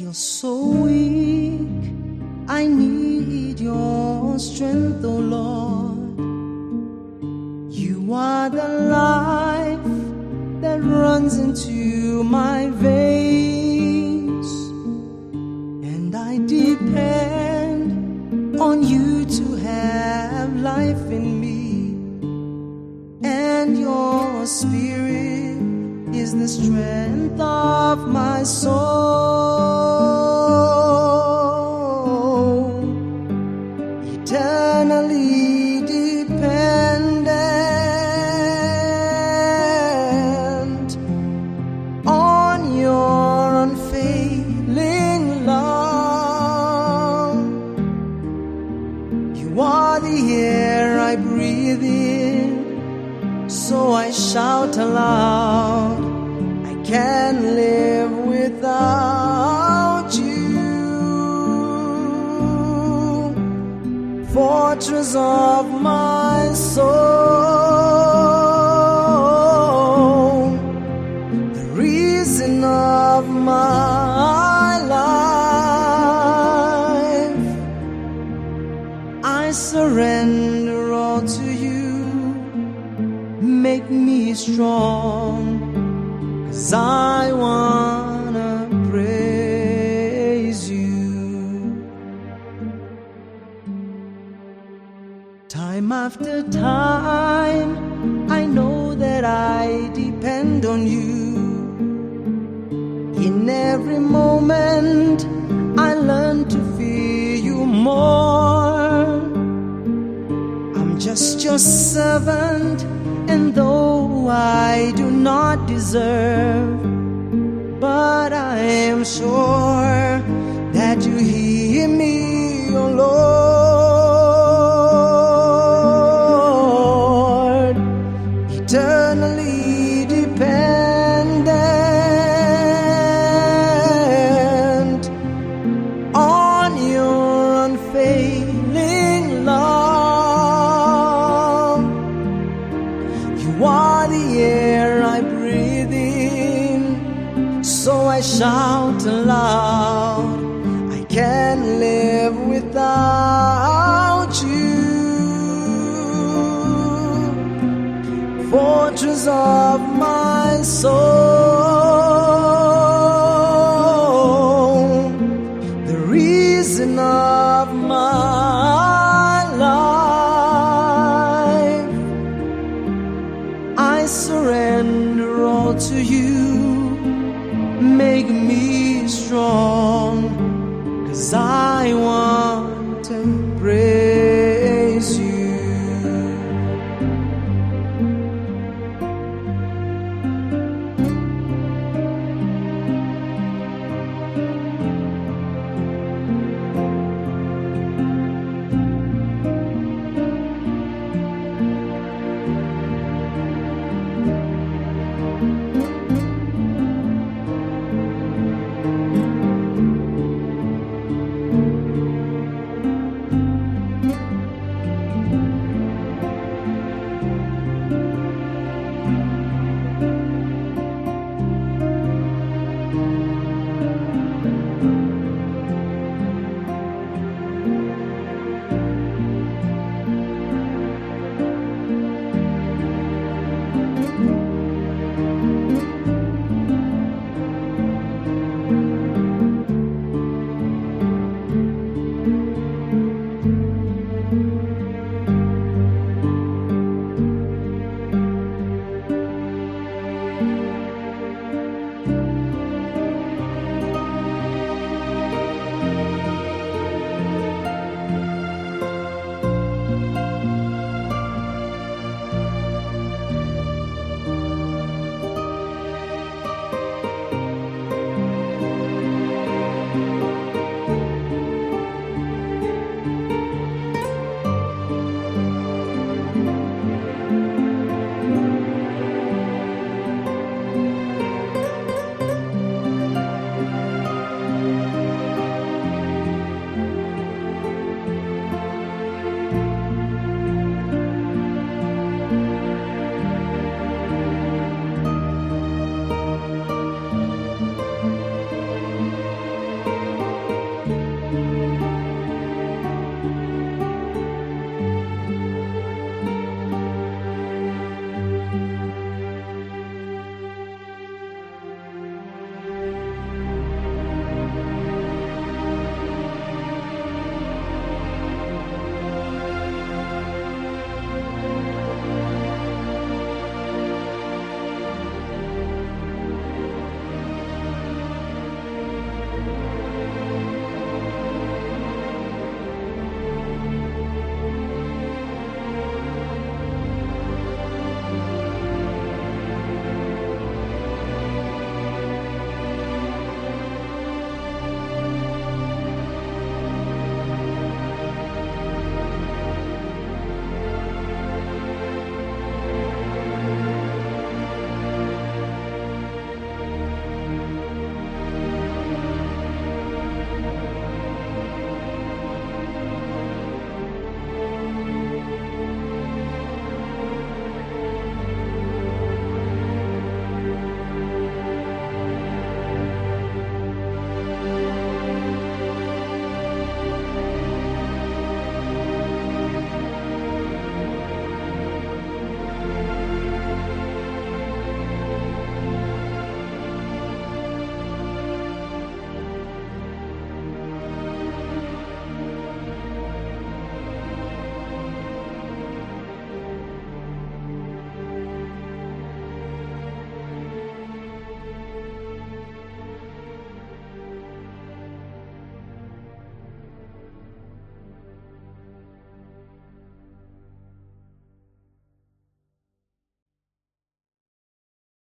feel so weak, I need your strength, oh Lord. You are the life that runs into my veins, and I depend on you to have life in me. And your spirit is the strength of my soul, eternally dependent on your unfailing love. You are the air I breathe in, so I shout aloud, I can't live without you. Fortress of my soul, the reason of my life, I surrender all to you. Make me strong, 'cause I wanna praise you. Time after time, I know that I depend on you. In every moment, I learn to fear you more. I'm just your servant, and though I do not deserve, but I am sure that you hear me, oh Lord, eternally dependent on your unfailing love. You are the air I breathe in, so I shout aloud, I can't live without you. Fortress of my soul, the reason of my life, I surrender all to you. Make me strong, 'cause I want to pray.